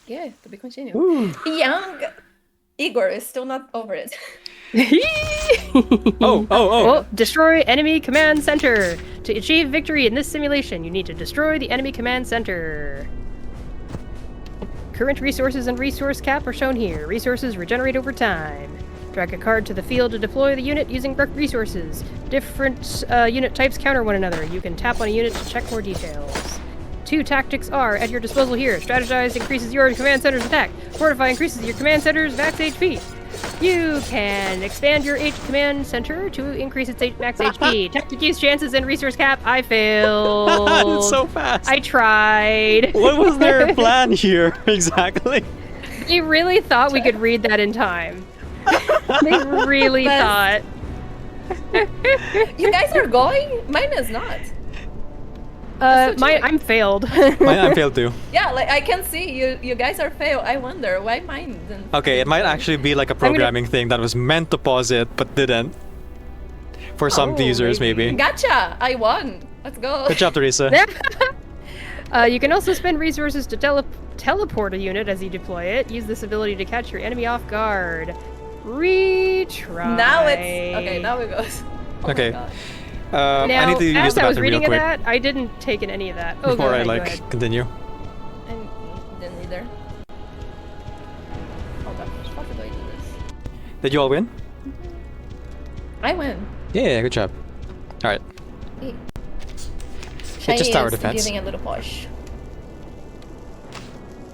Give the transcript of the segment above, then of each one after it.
Yeah, to be continued. Ooh. Young Igor is still not over it. Oh, destroy enemy command center. To achieve victory in this simulation, you need to destroy the enemy command center. Current resources and resource cap are shown here. Resources regenerate over time. Drag a card to the field to deploy the unit using resources. Different unit types counter one another. You can tap on a unit to check more details. 2 tactics are at your disposal here. Strategize increases your command center's attack. Fortify increases your command center's max HP. You can expand your command center to increase its max HP. Tactic use chances and resource cap. I failed. So fast. I tried. What was their plan here exactly? They really thought we could read that in time. They really thought. You guys are going? Mine is not. I'm failed. I failed too. Yeah, like I can see you guys are fail. I wonder why mine didn't. Okay, it might actually be like a programming thing that was meant to pause it but didn't. For some users, maybe. Gotcha! I won. Let's go. Good job, Teresa. You can also spend resources to teleport a unit as you deploy it. Use this ability to catch your enemy off guard. Retry. Now it's okay. Now it goes. Oh okay. Now, I need to use as the I was bathroom real reading quick that, I didn't take in any of that. Oh, before I go ahead. continue. I didn't either. Hold on. How do I do this? Did you all win? I win. Yeah, good job. All right. Hey. It's just tower defense. Giving a little push.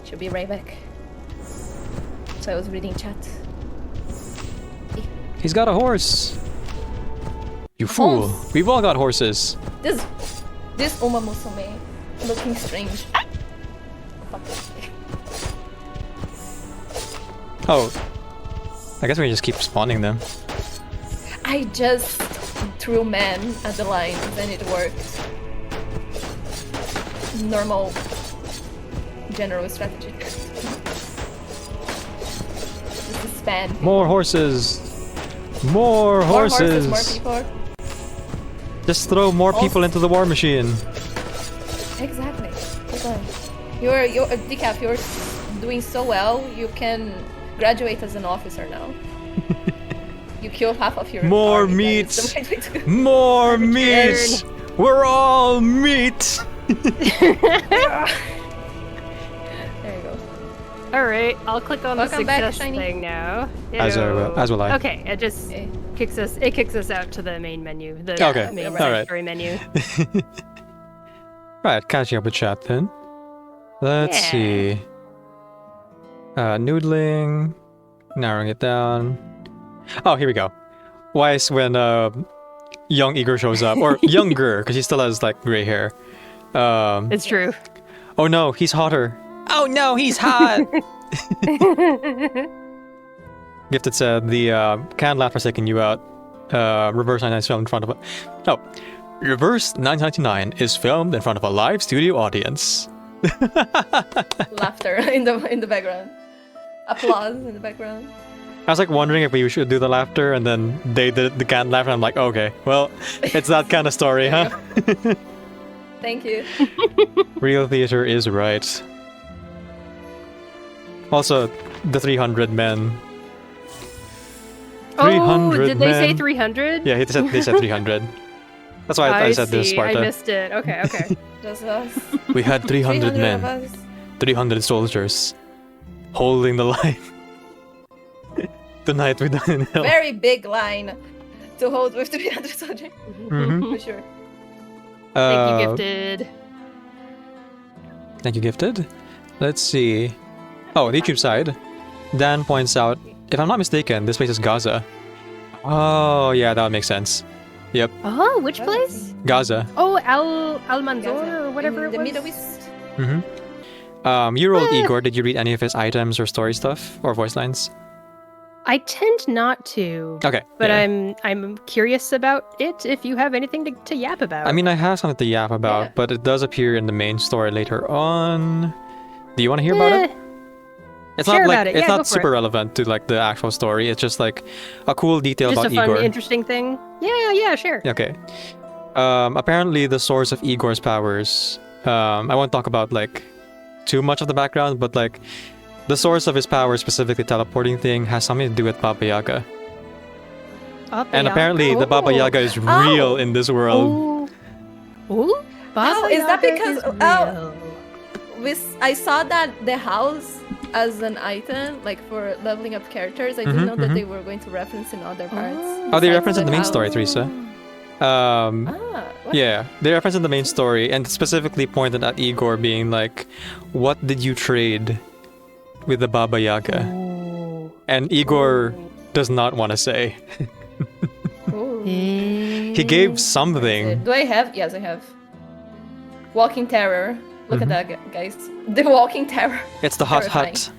Should be right back. So I was reading chat. He's got a horse. You fool. Horse. We've all got horses. This Uma Musume looking strange. Ah! Fuck it. Oh. I guess we just keep spawning them. I just threw men at the lines and it worked. Normal general strategy. This is span. More horses. More horses. More people. Just throw more people into the war machine. Exactly. Keep on. You're Decaf. You're doing so well. You can graduate as an officer now. You kill half of your more army, meat. More meat. We're all meat. There you go. All right, I'll click on Welcome the success back, Shiny. thing now. As will I. Okay, it just kicks us out to the main menu. The main story menu. Right, catching up with chat then. Let's see. Noodling. Narrowing it down. Oh, here we go. Why is when young Igor shows up, or younger, because he still has like gray hair. It's true. Oh no, he's hotter. Oh no, he's hot. Gifted said the canned laugh for taking you out. Reverse 99 is filmed in front of a. Oh, Reverse 999 is filmed in front of a live studio audience. Laughter in the background. Applause in the background. I was like wondering if we should do the laughter, and then they did the canned laugh, and I'm like, okay, well, it's that kind of story, huh? Thank you. Real theater is right. Also, the 300 men. 300 did they say 300? Yeah, they said 300. That's why I said this, Sparta. I missed it. Okay. Just us. We had 300 men. Of us. 300 soldiers. Holding the line. Tonight we done in hell. Very big line to hold with 300 soldiers. Mm-hmm. For sure. Thank you, Gifted. Thank you, Gifted. Let's see. Oh, on the YouTube side, Dan points out, if I'm not mistaken, this place is Gaza. Oh, yeah, that would make sense. Yep. Oh, which place? Gaza. Oh, Al Manzor or whatever it was? The Middle East. Mm-hmm. You rolled Igor. Did you read any of his items or story stuff or voice lines? I tend not to. Okay. But yeah. I'm curious about it if you have anything to yap about. I mean, I have something to yap about, but it does appear in the main story later on. Do you want to hear about it? It's not like it's not super relevant to like the actual story. It's just like a cool detail about Igor. Just a fun, interesting thing. Yeah, sure. Okay. Apparently, the source of Igor's powers. I won't talk about like too much of the background, but like the source of his power, specifically teleporting thing, has something to do with Baba Yaga. And apparently the Baba Yaga is real in this world. Oh, Baba is that Yaga because is real. I saw that the house as an item, like for leveling up characters. I didn't know that they were going to reference in other parts. Oh, they reference in the main story, Teresa. Yeah, they reference in the main story and specifically pointed at Igor being like, "What did you trade with the Baba Yaga?" And Igor does not want to say. He gave something. Do I have? Yes, I have. Walking Terror. Look at that, guys. The Walking Terror. It's the hut hut.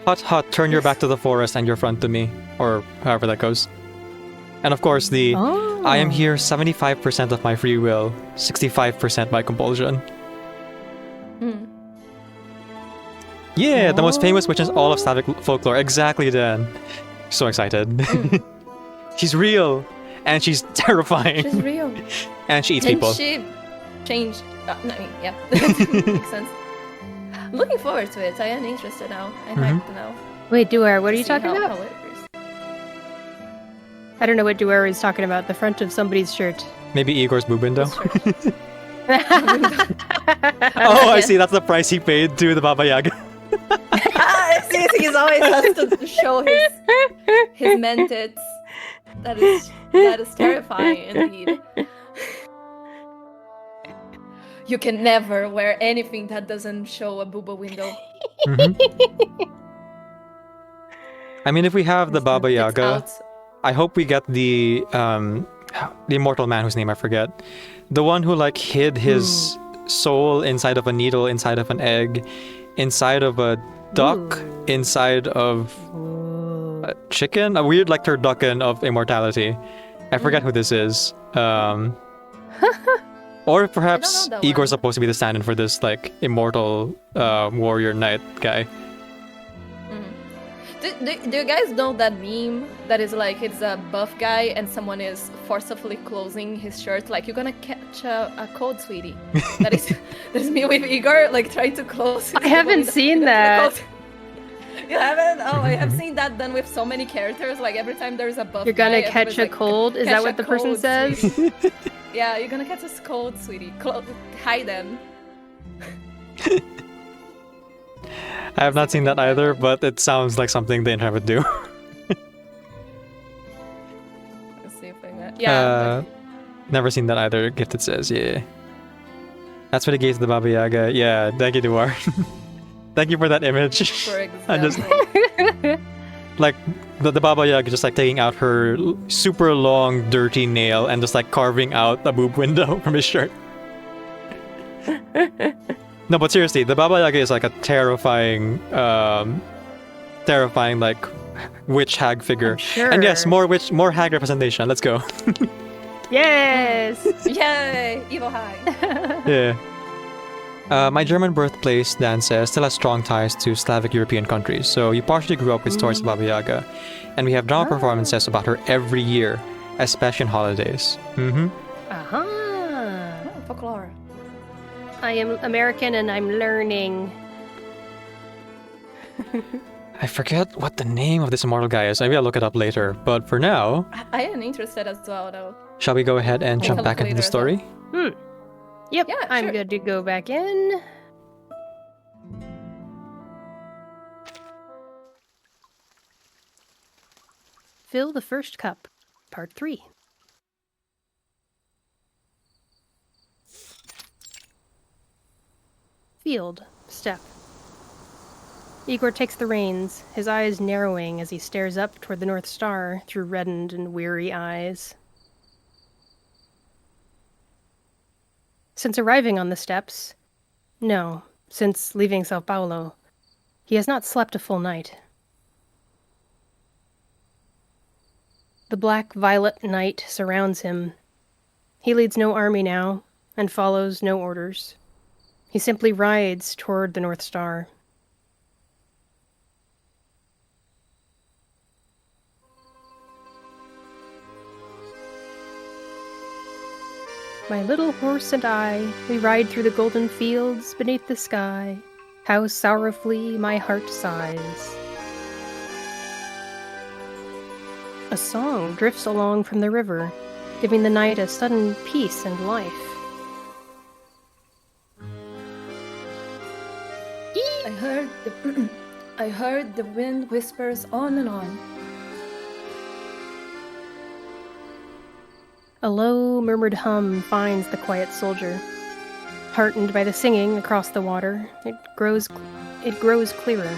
Hut hut, turn your back to the forest and your front to me. Or however that goes. And of course the, I am here 75% of my free will, 65% by compulsion. Yeah, the most famous witch in all of Slavic folklore. Exactly, Dan. So excited. She's real. And she's terrifying. She's real. And she eats people. She changed. Yeah. Makes sense. Looking forward to it. I am interested now. I'm hyped now. Wait, Duer, what are you talking about? How it is. I don't know what Duer is talking about. The front of somebody's shirt. Maybe Igor's boob window. Oh, I see. That's the price he paid to the Baba Yaga. See, he's always has to show his men tits. That is terrifying indeed. You can never wear anything that doesn't show a booba window. I mean, if we have the Baba Yaga, I hope we get the immortal man whose name I forget. The one who like hid his soul inside of a needle, inside of an egg, inside of a duck, inside of a chicken, a weird like turducken of immortality. I forget who this is. Or perhaps Igor's supposed to be the stand-in for this like immortal warrior knight guy. Do you guys know that meme that is like it's a buff guy and someone is forcefully closing his shirt like you're gonna catch a cold, sweetie? that is me with Igor like trying to close his I haven't seen that. You haven't? Oh, I have seen that done with so many characters. Like every time there's a buff you're gonna guy, catch a cold? Is that what the person says? Yeah, you're gonna catch a cold, sweetie. Hide them. I have not seen that either, but it sounds like something the internet would do. Let's see if I got... Yeah. Never seen that either. Gifted says, yeah. That's what he gave to the Baba Yaga. Yeah, thank you, Duar. Thank you for that image. For example. I just like the Baba Yaga just like taking out her super long, dirty nail and just like carving out a boob window from his shirt. No, but seriously, the Baba Yaga is like a terrifying like witch hag figure. Sure. And yes, more hag representation. Let's go. Yes. Yay! Evil hag. Yeah. My German birthplace, Dan says, still has strong ties to Slavic European countries, so you partially grew up with stories of Baba Yaga, and we have drama performances about her every year, especially on holidays. Folklore. I am American and I'm learning. I forget what the name of this immortal guy is. Maybe I'll look it up later, but for now... I am interested as well, though. Shall we go ahead and jump back into the story? Yep, yeah, I'm sure. good to go back in. Fill the first cup, part 3. Field, step. Igor takes the reins, his eyes narrowing as he stares up toward the North Star through reddened and weary eyes. Since arriving on the steps, no, since leaving Sao Paulo, he has not slept a full night. The black-violet night surrounds him. He leads no army now, and follows no orders. He simply rides toward the North Star. My little horse and I, we ride through the golden fields beneath the sky, How sorrowfully my heart sighs. A song drifts along from the river, giving the night a sudden peace and life. I heard the wind whispers on and on. A low, murmured hum finds the quiet soldier. Heartened by the singing across the water, it grows clearer.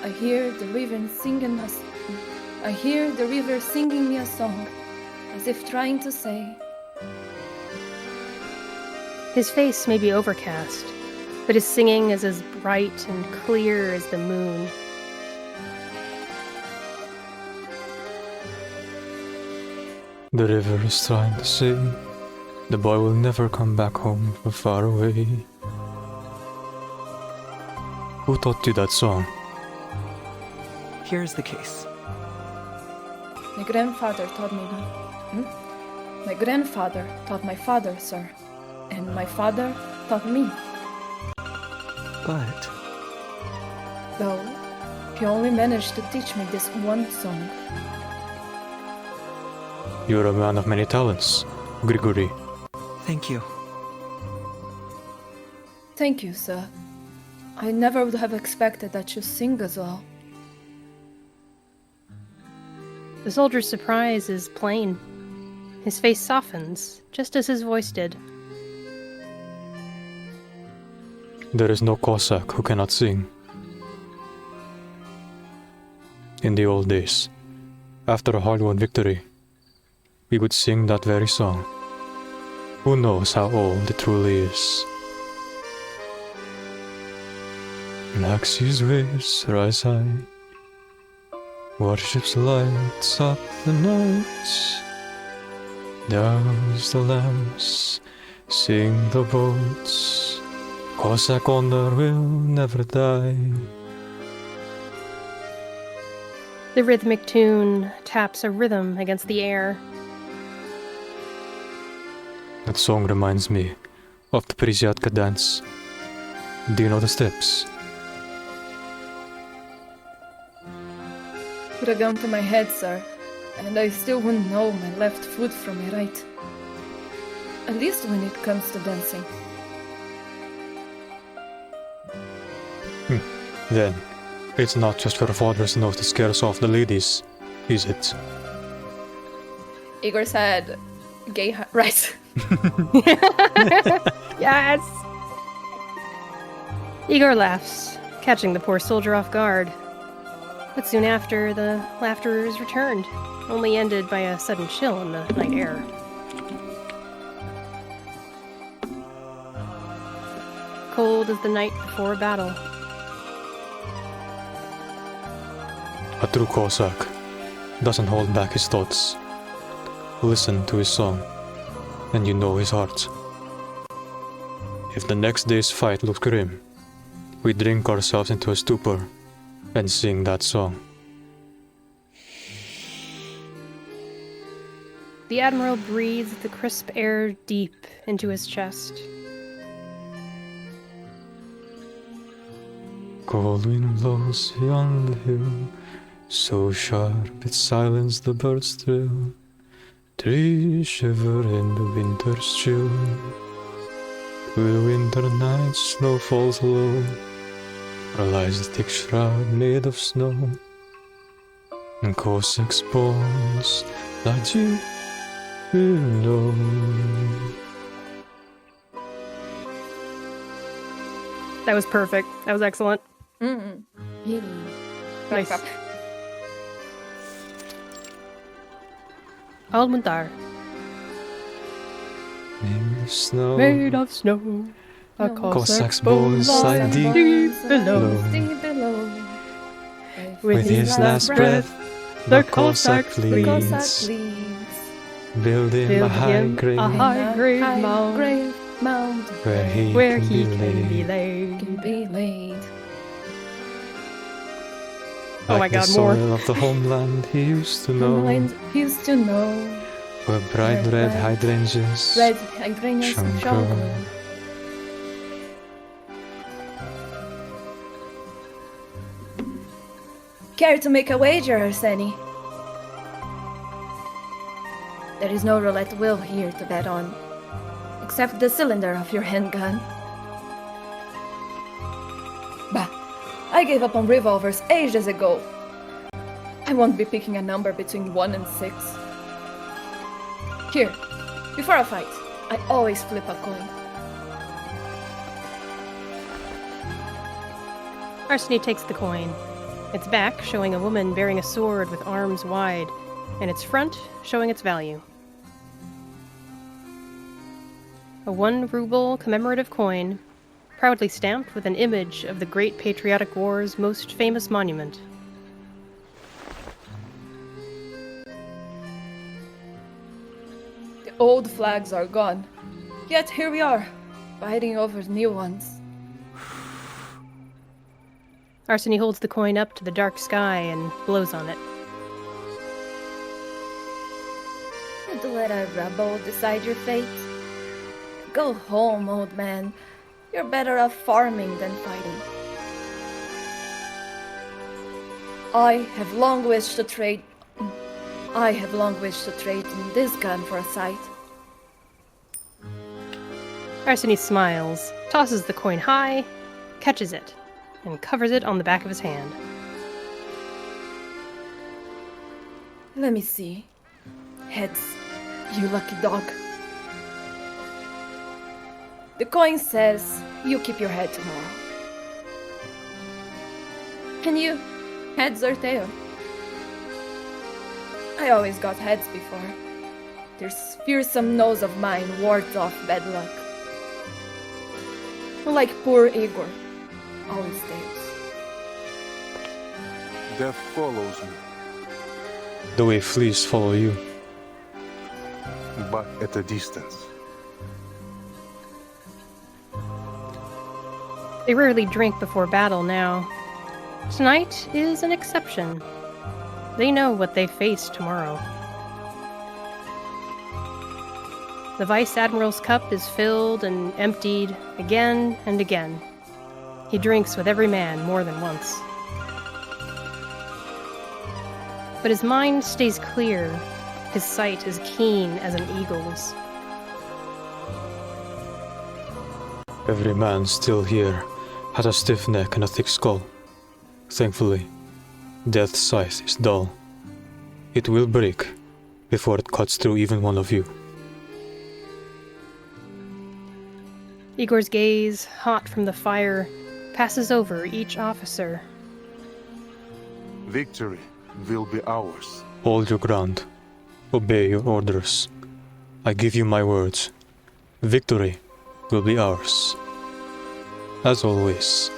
I hear the river singing me a song, as if trying to say. His face may be overcast, but his singing is as bright and clear as the moon. The river is trying to say, the boy will never come back home from far away. Who taught you that song? Here's the case. My grandfather taught me that. My grandfather taught my father, sir. And my father taught me. But... Though, he only managed to teach me this one song. You're a man of many talents, Grigory. Thank you. Thank you, sir. I never would have expected that you sing as well. The soldier's surprise is plain. His face softens, just as his voice did. There is no Cossack who cannot sing. In the old days, after a hard-won victory, we would sing that very song. Who knows how old it truly is? Naxi's waves rise high, warships lights up the night. Douse the lamps, sing the boats, Cossack honor will never die. The rhythmic tune taps a rhythm against the air. That song reminds me of the Prisiatka dance. Do you know the steps? Put a gun to my head, sir, and I still wouldn't know my left foot from my right. At least when it comes to dancing. Then, it's not just for father's nose that scares off the ladies, is it? Igor said, right. Yes! Igor laughs, catching the poor soldier off guard. But soon after, the laughter is returned, only ended by a sudden chill in the night air. Cold as the night before a battle. A true Cossack doesn't hold back his thoughts. Listen to his song, and you know his heart. If the next day's fight looks grim, we drink ourselves into a stupor and sing that song. The Admiral breathes the crisp air deep into his chest. Cold wind blows beyond the hill, so sharp it silenced the birds' trill. Trees shiver in the winter's chill. Through the winter night snow falls low, where lies the thick shroud made of snow. And Cossacks' bones that you will know. That was perfect. That was excellent. Nice. Almuntar. Made of snow, A Cossack's bones lie deep below. Deep below. With his last breath, the Cossack leads, building a high grave mound where he can be laid. can be laid. Oh my like the God, more. soil of the homeland he used to know, Used to know. where bright red hydrangeas Red hydrangeas shall shall grow. grow. Care to make a wager, Arseny? There is no roulette wheel here to bet on, except the cylinder of your handgun. Bah, I gave up on revolvers ages ago. I won't be picking a number between 1 and 6. Here, before a fight, I always flip a coin. Arseny takes the coin. Its back showing a woman bearing a sword with arms wide, and its front showing its value. A 1 ruble commemorative coin, proudly stamped with an image of the Great Patriotic War's most famous monument. The old flags are gone, yet here we are, fighting over new ones. Arseny holds the coin up to the dark sky and blows on it. You'd let a rebel decide your fate? Go home, old man. You're better off farming than fighting. I have long wished to trade in this gun for a sight. Arseny smiles, tosses the coin high, catches it, and covers it on the back of his hand. Let me see. Heads, you lucky dog. The coin says you keep your head tomorrow. And you, heads or tail? I always got heads before. This fearsome nose of mine wards off bad luck. Like poor Igor, always tails. Death follows me, The way fleas follow you. but at a distance. They rarely drink before battle now. Tonight is an exception. They know what they face tomorrow. The Vice Admiral's cup is filled and emptied again and again. He drinks with every man more than once. But his mind stays clear. His sight is keen as an eagle's. Every man still here has a stiff neck and a thick skull. Thankfully, death's scythe is dull. It will break before it cuts through even one of you. Igor's gaze, hot from the fire, passes over each officer. Victory will be ours. Hold your ground. Obey your orders. I give you my words. Victory will be ours. As always.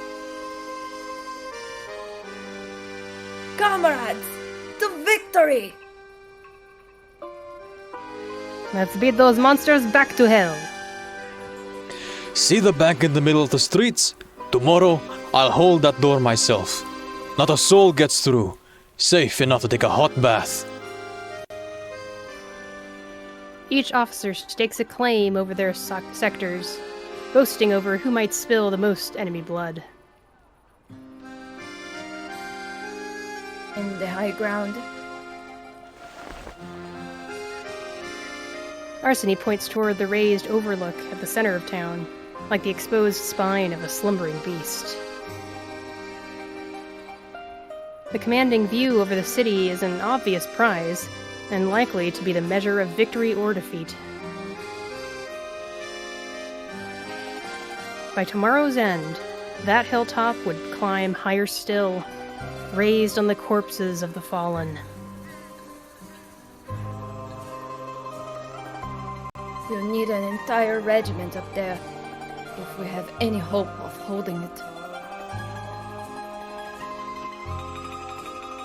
Comrades, to victory! Let's beat those monsters back to hell. See the bank in the middle of the streets? Tomorrow, I'll hold that door myself. Not a soul gets through. Safe enough to take a hot bath. Each officer stakes a claim over their sectors, boasting over who might spill the most enemy blood. In the high ground, Arseny points toward the raised overlook at the center of town, like the exposed spine of a slumbering beast. The commanding view over the city is an obvious prize, and likely to be the measure of victory or defeat. By tomorrow's end, that hilltop would climb higher still, raised on the corpses of the fallen. we'll need an entire regiment up there if we have any hope of holding it.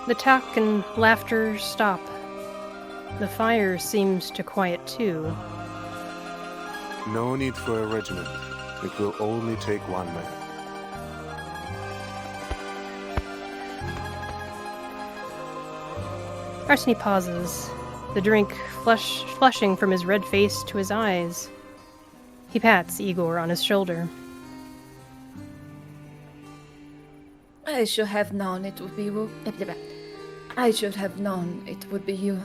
The talk and laughter stop. The fire seems to quiet too. No need for a regiment. It will only take one man. Arseny pauses, the drink flushing from his red face to his eyes. He pats Igor on his shoulder. I should have known it would be you. I should have known it would be you.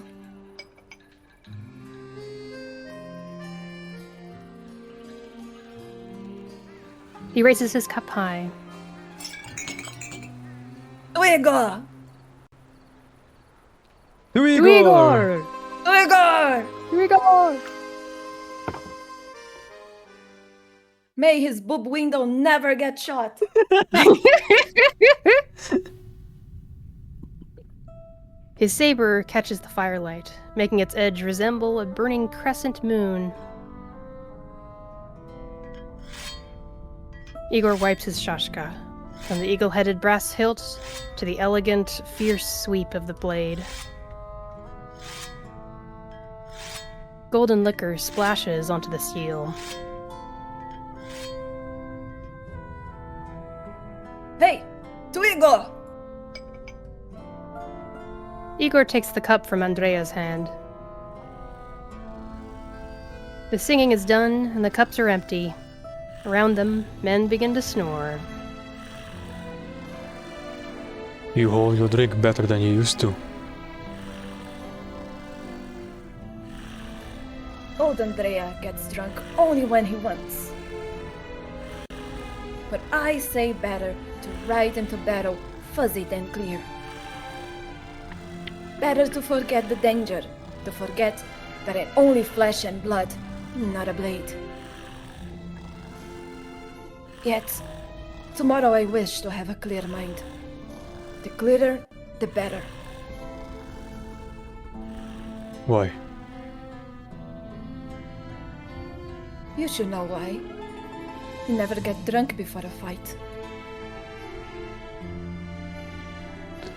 He raises his cup high. Igor! Igor! Igor! Igor! May his boob window never get shot. His saber catches the firelight, making its edge resemble a burning crescent moon. Igor wipes his shashka, from the eagle-headed brass hilt to the elegant, fierce sweep of the blade. Golden liquor splashes onto the steel. Hey, to Igor! Igor takes the cup from Andrea's hand. The singing is done, and the cups are empty. Around them, men begin to snore. You hold your drink better than you used to. Old Andrea gets drunk only when he wants. But I say better to ride into battle fuzzy than clear. Better to forget the danger, to forget that it's only flesh and blood, not a blade. Yet, tomorrow I wish to have a clear mind. The clearer, the better. Why? You should know why. You never get drunk before a fight.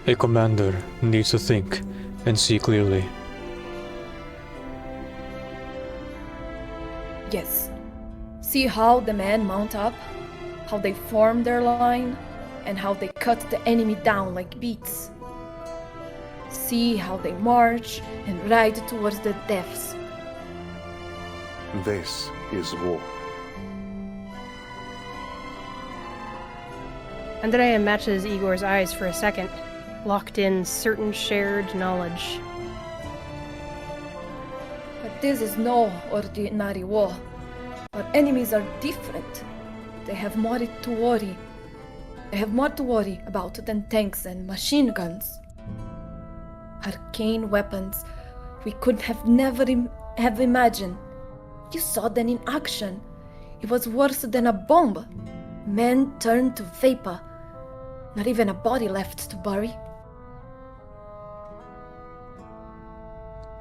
A commander needs to think and see clearly. Yes. See how the men mount up, how they form their line, and how they cut the enemy down like beets. See how they march and ride towards the depths. This is war. Andrea matches Igor's eyes for a second, locked in certain shared knowledge. But this is no ordinary war. Our enemies are different. They have more to worry. They have more to worry about than tanks and machine guns. Arcane weapons we could have never have imagined. You saw them in action. It was worse than a bomb. Men turned to vapor. Not even a body left to bury.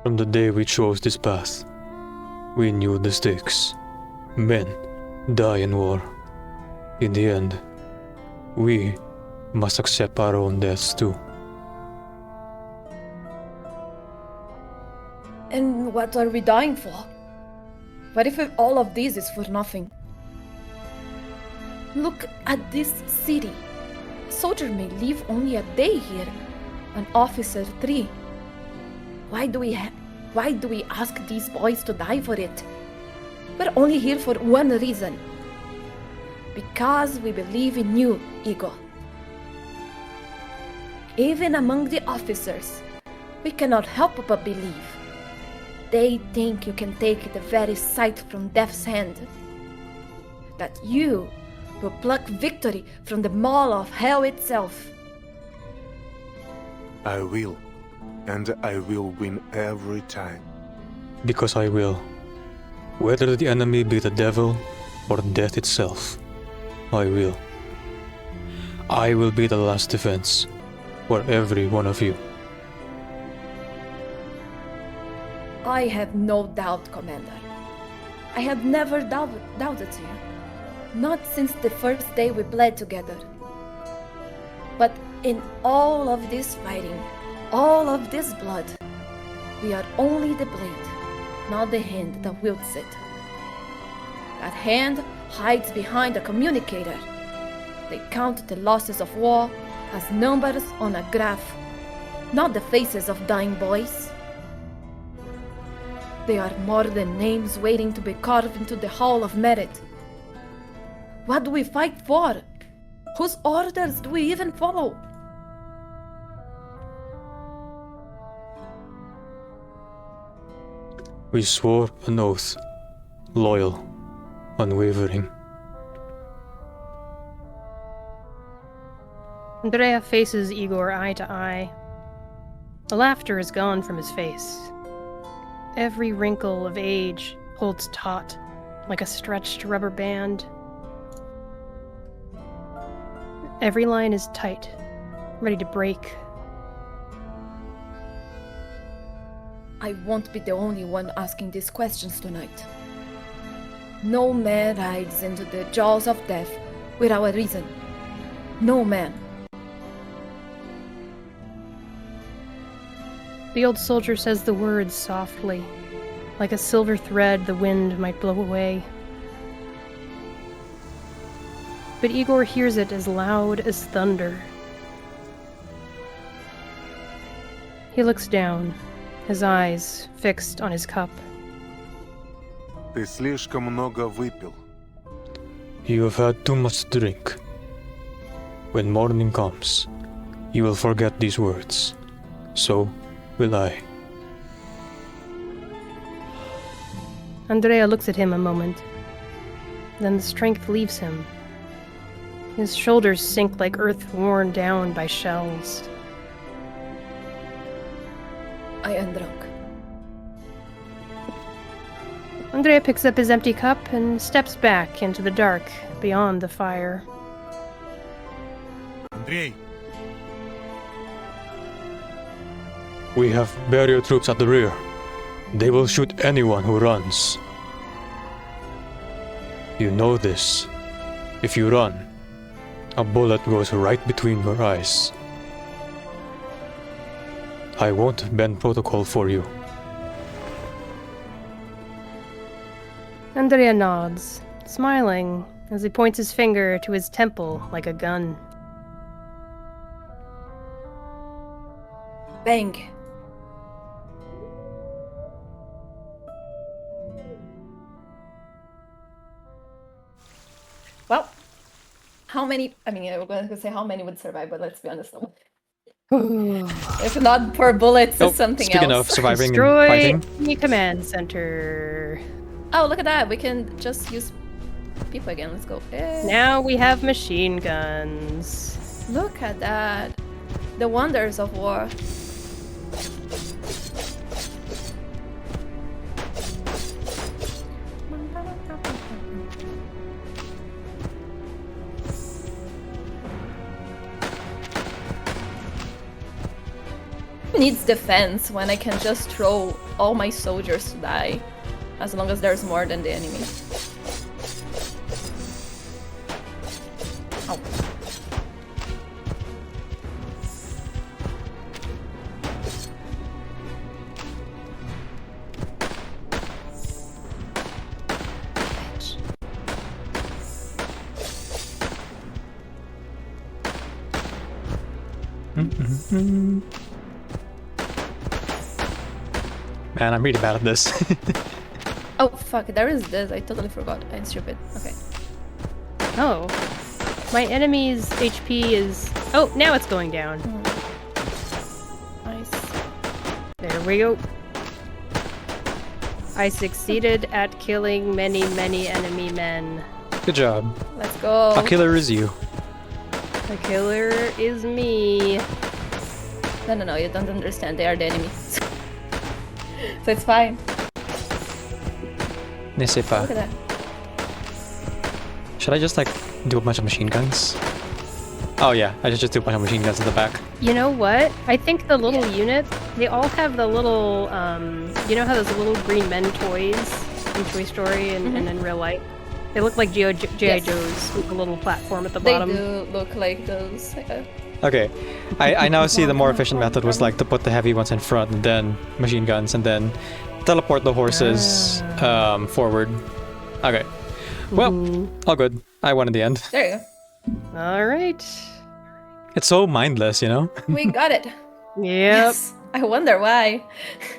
From the day we chose this path, we knew the stakes. Men die in war. In the end, we must accept our own deaths too. And what are we dying for? What if all of this is for nothing? Look at this city. A soldier may live only a day here, an officer 3. Why do we ask these boys to die for it? We're only here for one reason. Because we believe in you, Igor. Even among the officers, we cannot help but believe. They think you can take the very sight from death's hand. That you will pluck victory from the maw of hell itself. I will, and I will win every time. Because I will. Whether the enemy be the devil or death itself, I will. I will be the last defense for every one of you. I have no doubt, Commander. I have never doubted you. Not since the first day we bled together. But in all of this fighting, all of this blood, we are only the blade, not the hand that wields it. That hand hides behind a communicator. They count the losses of war as numbers on a graph, not the faces of dying boys. They are more than names waiting to be carved into the Hall of Merit. What do we fight for? Whose orders do we even follow? We swore an oath. Loyal. Unwavering. Andrea faces Igor eye to eye. The laughter is gone from his face. Every wrinkle of age holds taut, like a stretched rubber band. Every line is tight, ready to break. I won't be the only one asking these questions tonight. No man rides into the jaws of death without a reason. No man. The old soldier says the words softly, like a silver thread the wind might blow away. But Igor hears it as loud as thunder. He looks down, his eyes fixed on his cup. Ты слишком много выпил. You have had too much to drink. When morning comes, you will forget these words. So will I. Andrea looks at him a moment. Then the strength leaves him. His shoulders sink like earth worn down by shells. I am drunk. Andrea picks up his empty cup and steps back into the dark beyond the fire. Andrei, We have barrier troops at the rear. They will shoot anyone who runs. You know this. If you run, a bullet goes right between your eyes. I won't bend protocol for you. Andrea nods, smiling as he points his finger to his temple like a gun. Bang. Well, how many? I mean, I was going to say how many would survive, but let's be honest. If not per bullets, it's something speaking else. of surviving and Destroy fighting, the command center. Oh, look at that. We can just use people again. Let's go. Yay. Now we have machine guns. Look at that. The wonders of war. Who needs defense when I can just throw all my soldiers to die? As long as there's more than the enemy. Ow. Bitch. man, I'm really bad at this. Oh fuck, there is this. I totally forgot. I'm stupid. Okay. Oh. My enemy's HP is... Oh, now it's going down. Nice. There we go. I succeeded at killing many, many enemy men. Good job. Let's go. A killer is you. The killer is me. No, you don't understand. They are the enemy. So it's fine. Ne sais pas. Look at that. Should I just like do a bunch of machine guns? Oh yeah, I should just do a bunch of machine guns in the back. You know what? I think the little unit, they all have the little, you know how those little green men toys in Toy Story and in real life? They look like G.I. Yes. Joes with a little platform at the They bottom. do look like those. Okay, I now see the more efficient method was like to put the heavy ones in front and then machine guns and then teleport the horses forward. Okay, well, all good. I won in the end. There you All right. It's so mindless, you know? go. We got it. Yep. Yes. I wonder why.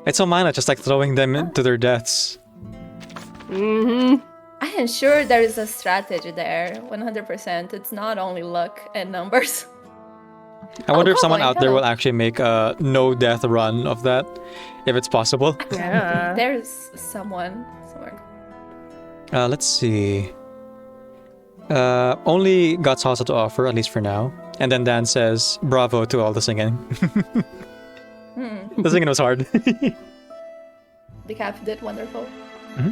It's so mindless, just like throwing them into their deaths. Mm-hmm. I am sure there is a strategy there. 100%. It's not only luck and numbers. I wonder if someone Cowboy, out there hello. will actually make a no-death run of that, if it's possible. Yeah. There's someone somewhere. Let's see. Only got salsa to offer, at least for now. And then Dan says, bravo to all the singing. The singing was hard. Decaf did wonderful.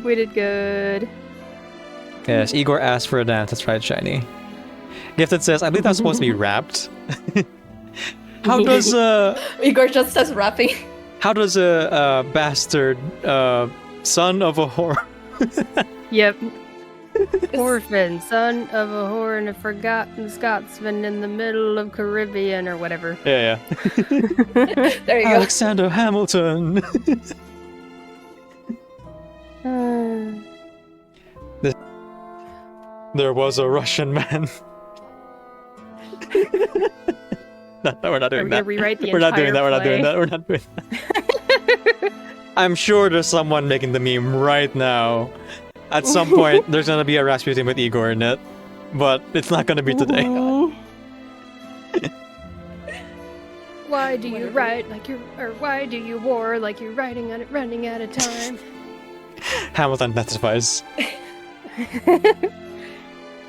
We did good. Yes, Igor asked for a dance. That's right, Shiny. Gifted says, I believe that's supposed to be rapped. How does Igor just starts rapping. how does a bastard son of a whore? Yep. Orphan, son of a whore and a forgotten Scotsman in the middle of Caribbean or whatever. Yeah. There you go. Alexander Hamilton. There was a Russian man. No, we're not Are doing we that. gonna rewrite the We're not doing entire that. We're not doing play? that. We're not doing that. I'm sure there's someone making the meme right now. At some point, there's gonna be a Rasputin with Igor in it, but it's not gonna be today. Why do you write like you're, or why do you war like you're writing on it, running out of time? Hamilton testifies.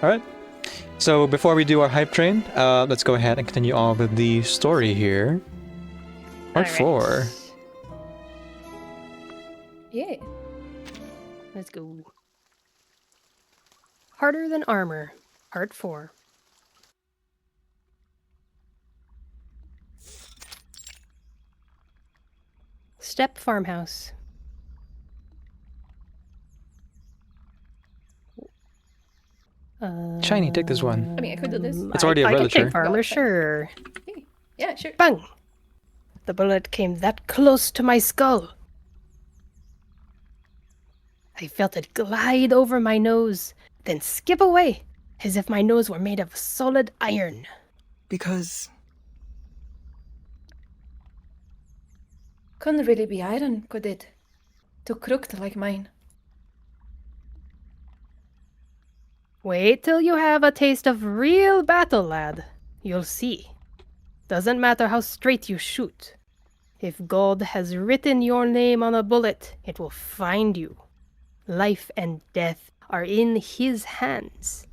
Alright. So before we do our hype train, let's go ahead and continue on with the story here. Part Alright. 4. Yeah. Let's go. Harder Than Armor, Part 4. Step Farmhouse. Shiny, take this one. I mean, I could do this. It's already a I can villager. take farmer, sure. Yeah, sure. Bang! The bullet came that close to my skull. I felt it glide over my nose, then skip away, as if my nose were made of solid iron. Because Couldn't really be iron, could it? Too crooked like mine. Wait till you have a taste of real battle, lad. You'll see. Doesn't matter how straight you shoot. If God has written your name on a bullet, it will find you. Life and death are in his hands.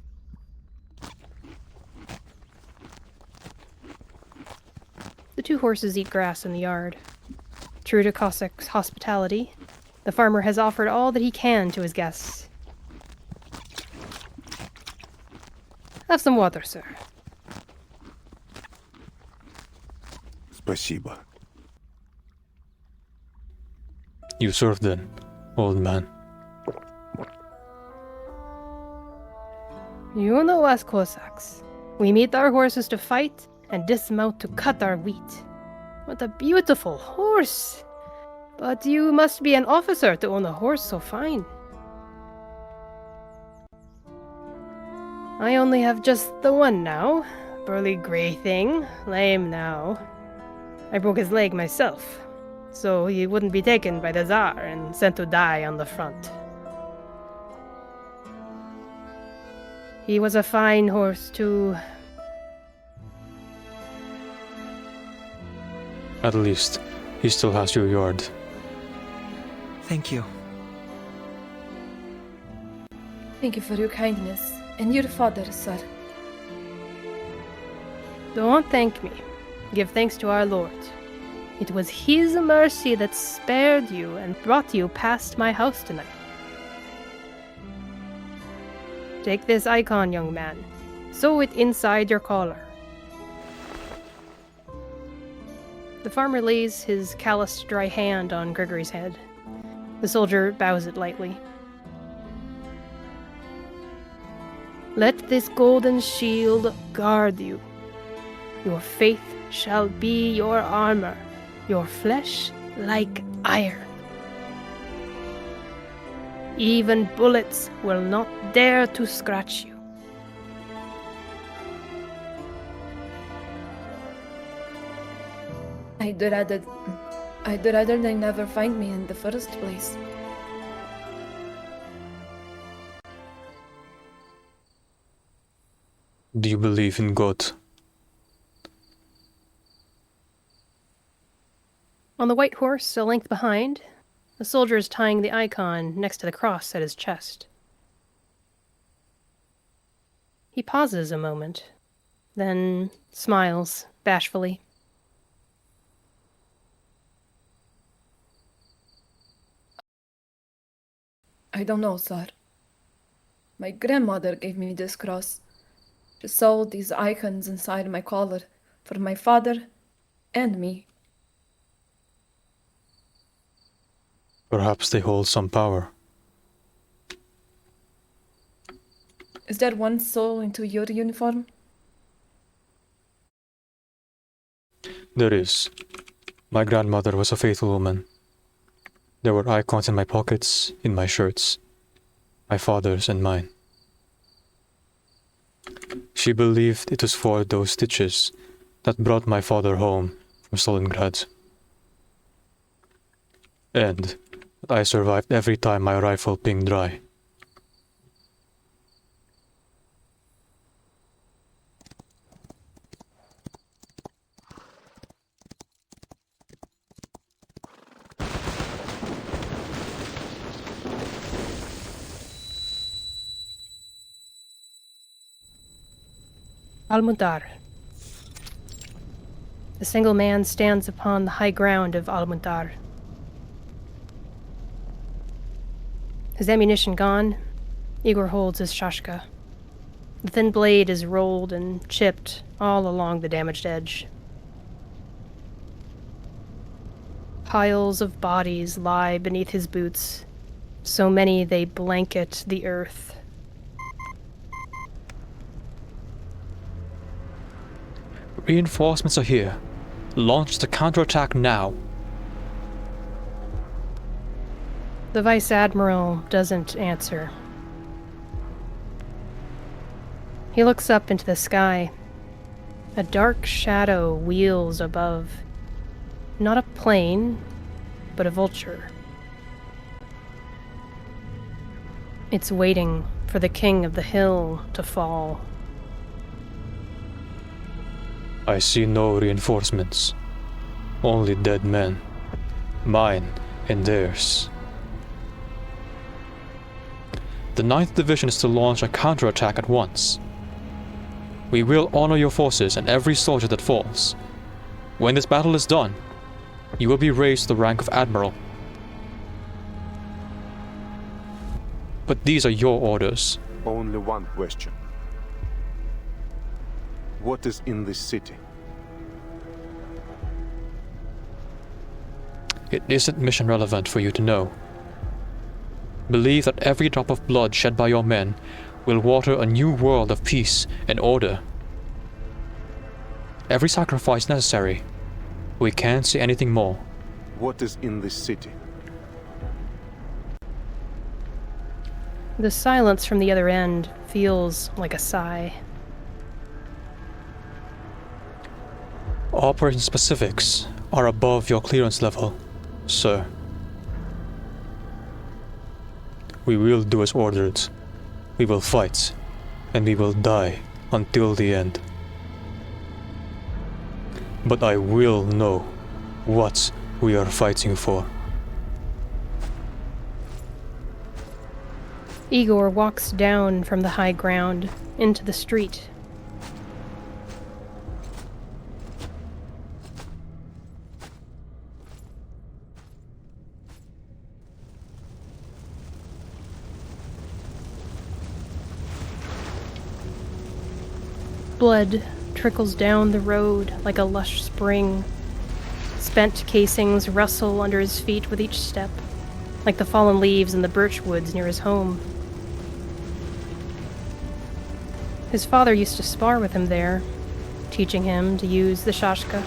The two horses eat grass in the yard. True to Cossack's hospitality, the farmer has offered all that he can to his guests. Have some water, sir. Спасибо. You served then, old man. You know us Cossacks. We meet our horses to fight and dismount to cut our wheat. What a beautiful horse! But you must be an officer to own a horse so fine. I only have just the one now. Burly gray thing, lame now. I broke his leg myself, so he wouldn't be taken by the Tsar and sent to die on the front. He was a fine horse, too. At least, he still has your yard. thank you. Thank you for your kindness. And your father, sir. Don't thank me. Give thanks to our Lord. It was his mercy that spared you and brought you past my house tonight. Take this icon, young man. Sew it inside your collar. The farmer lays his calloused, dry hand on Grigory's head. The soldier bows it lightly. Let this golden shield guard you. Your faith shall be your armor, your flesh like iron. Even bullets will not dare to scratch you. I'd rather they never find me in the first place. do you believe in God? On the white horse, a length behind, a soldier is tying the icon next to the cross at his chest. He pauses a moment, then smiles bashfully. I don't know, sir. My grandmother gave me this cross. She sewed these icons inside my collar for my father and me. Perhaps they hold some power. Is there one soul into your uniform? There is. My grandmother was a faithful woman. There were icons in my pockets, in my shirts. My father's and mine. She believed it was for those stitches that brought my father home from Stalingrad. And that I survived every time my rifle pinged dry. Almuntar. The single man stands upon the high ground of Almuntar. His ammunition gone, Igor holds his shashka. The thin blade is rolled and chipped all along the damaged edge. Piles of bodies lie beneath his boots, so many they blanket the earth. Reinforcements are here. Launch the counterattack now. The Vice Admiral doesn't answer. He looks up into the sky. A dark shadow wheels above. Not a plane, but a vulture. It's waiting for the king of the hill to fall. I see no reinforcements. Only dead men. Mine and theirs. The 9th Division is to launch a counterattack at once. We will honor your forces and every soldier that falls. When this battle is done, you will be raised to the rank of Admiral. But these are your orders. Only one question. What is in this city? It isn't mission relevant for you to know. Believe that every drop of blood shed by your men will water a new world of peace and order. Every sacrifice necessary. We can't say anything more. What is in this city? The silence from the other end feels like a sigh. Operation specifics are above your clearance level, sir. We will do as ordered. We will fight, and we will die until the end. But I will know what we are fighting for. Igor walks down from the high ground into the street. Blood trickles down the road like a lush spring. Spent casings rustle under his feet with each step, like the fallen leaves in the birch woods near his home. His father used to spar with him there, teaching him to use the shashka.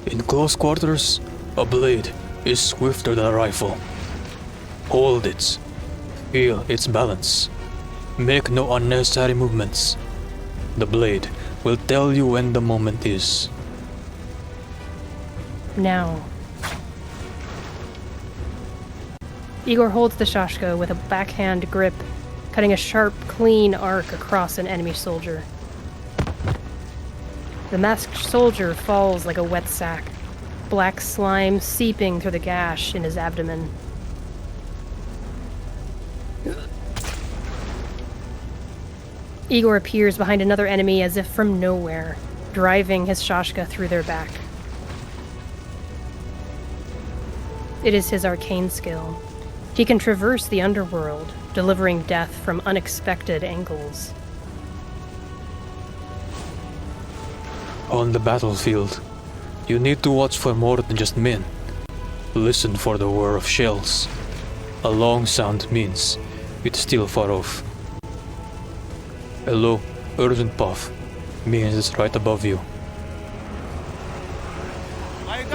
In close quarters, a blade is swifter than a rifle. Hold it. Feel its balance. Make no unnecessary movements. The blade will tell you when the moment is. Now. Igor holds the shashka with a backhand grip, cutting a sharp, clean arc across an enemy soldier. The masked soldier falls like a wet sack, black slime seeping through the gash in his abdomen. Igor appears behind another enemy as if from nowhere, driving his shashka through their back. It is his arcane skill. He can traverse the underworld, delivering death from unexpected angles. On the battlefield, you need to watch for more than just men. Listen for the whir of shells. A long sound means it's still far off. A low, urgent puff means it's right above you.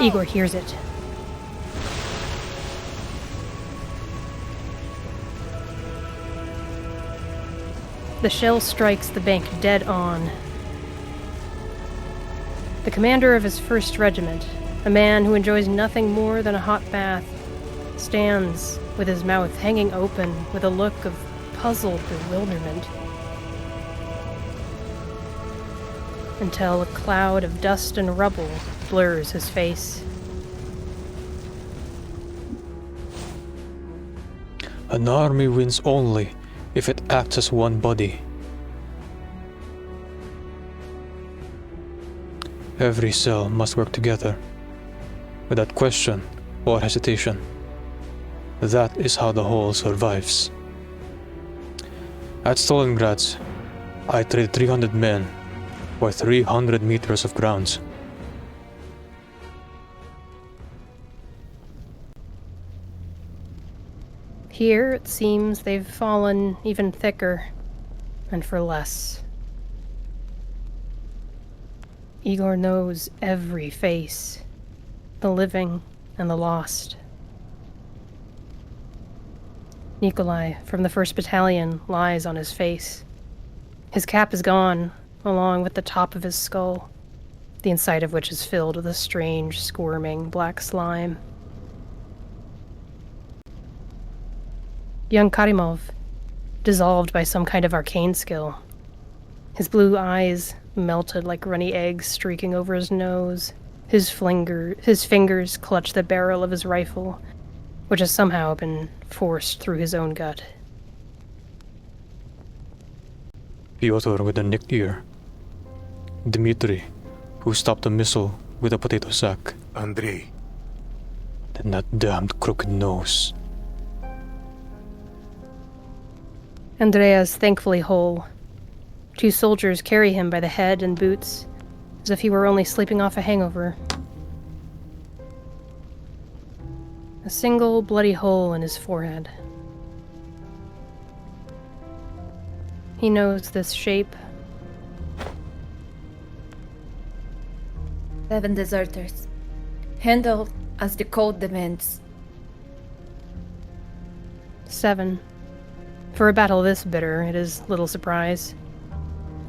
Igor hears it. The shell strikes the bank dead on. The commander of his first regiment, a man who enjoys nothing more than a hot bath, stands with his mouth hanging open with a look of puzzled bewilderment. Until a cloud of dust and rubble blurs his face. An army wins only if it acts as one body. Every cell must work together, without question or hesitation. That is how the whole survives. At Stalingrad, I traded 300 men for 300 meters of ground. Here, it seems they've fallen even thicker, and for less. Igor knows every face, the living and the lost. Nikolai, from the 1st Battalion, lies on his face. His cap is gone, along with the top of his skull, the inside of which is filled with a strange, squirming black slime. Young Karimov, dissolved by some kind of arcane skill. His blue eyes melted like runny eggs streaking over his nose. His fingers clutch the barrel of his rifle, which has somehow been forced through his own gut. Pyotr with a nicked ear. Dmitri, who stopped a missile with a potato sack. Andrei. And that damned crooked nose. Andrea is thankfully whole. 2 soldiers carry him by the head and boots, as if he were only sleeping off a hangover. A single bloody hole in his forehead. He knows this shape. 7 deserters. Handled as the code demands. 7. For a battle this bitter, it is little surprise.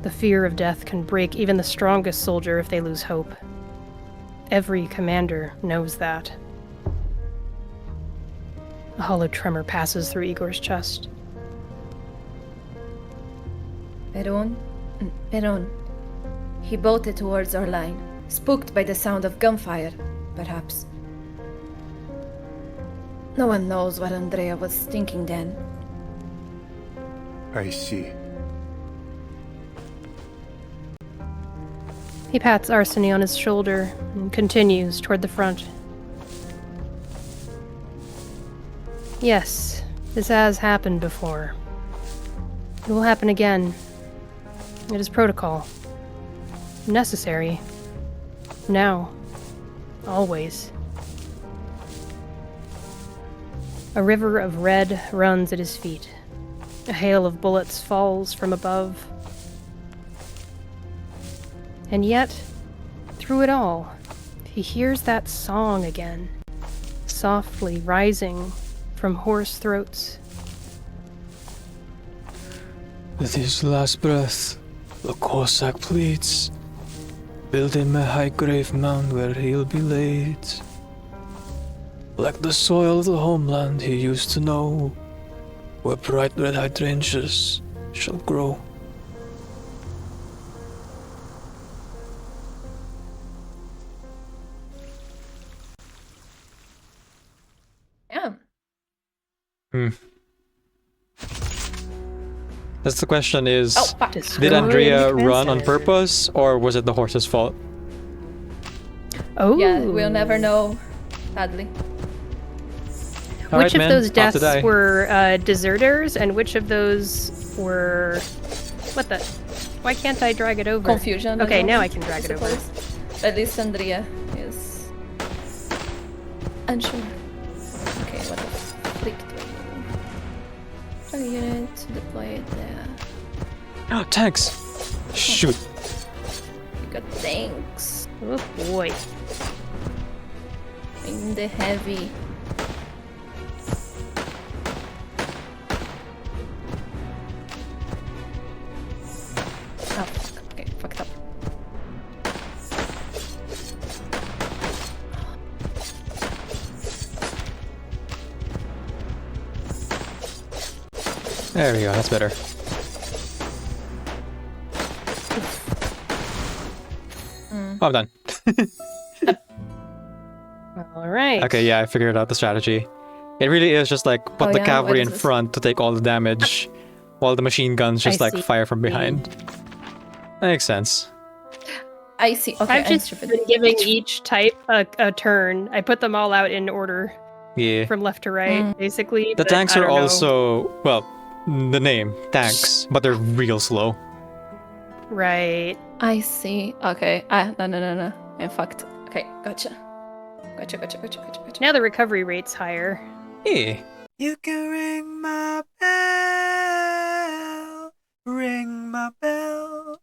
The fear of death can break even the strongest soldier if they lose hope. Every commander knows that. A hollow tremor passes through Igor's chest. Perón. He bolted towards our line, spooked by the sound of gunfire, perhaps. No one knows what Andrea was thinking then. I see. He pats Arseny on his shoulder and continues toward the front. Yes, this has happened before. It will happen again. It is protocol. Necessary. Now. Always. A river of red runs at his feet. A hail of bullets falls from above. And yet, through it all, he hears that song again, softly rising from hoarse throats. With his last breath, the Cossack pleads, build him a high grave mound where he'll be laid. Like the soil of the homeland he used to know, where bright red hydrangeas shall grow. Yeah. That's the question is, Oh, fuck. did Andrea Destroy run on transmitter. purpose, or was it the horse's fault? Oh. Yeah, we'll never know, sadly. Alright, Which of man, those off to deaths die. were deserters, and which of those were... What the... Why can't I drag it over? Confusion. Okay, as now well, I can drag it over. suppose. At least Andrea is unsure. Okay, what the flick do I do? A unit to deploy it there. Oh, tanks! Shoot. You got tanks. Oh boy. In the heavy. Oh, fuck. Okay, fucked up. There we go, that's better. Oh, I'm done. Alright. Okay, yeah, I figured out the strategy. It really is just like put Oh, the yeah? cavalry What in is this? front to take all the damage, while the machine guns just I like see. fire from behind. Makes sense. I see. Okay, I've I'm just stupid. been giving each type a turn. I put them all out in order Yeah. from left to right, basically. The but tanks I are don't know. also, well, the name, tanks, but they're real slow. Right. I see. Okay. No. I'm fucked. Okay, gotcha. Gotcha. Now the recovery rate's higher. Yeah. You can ring my bell, ring my bell.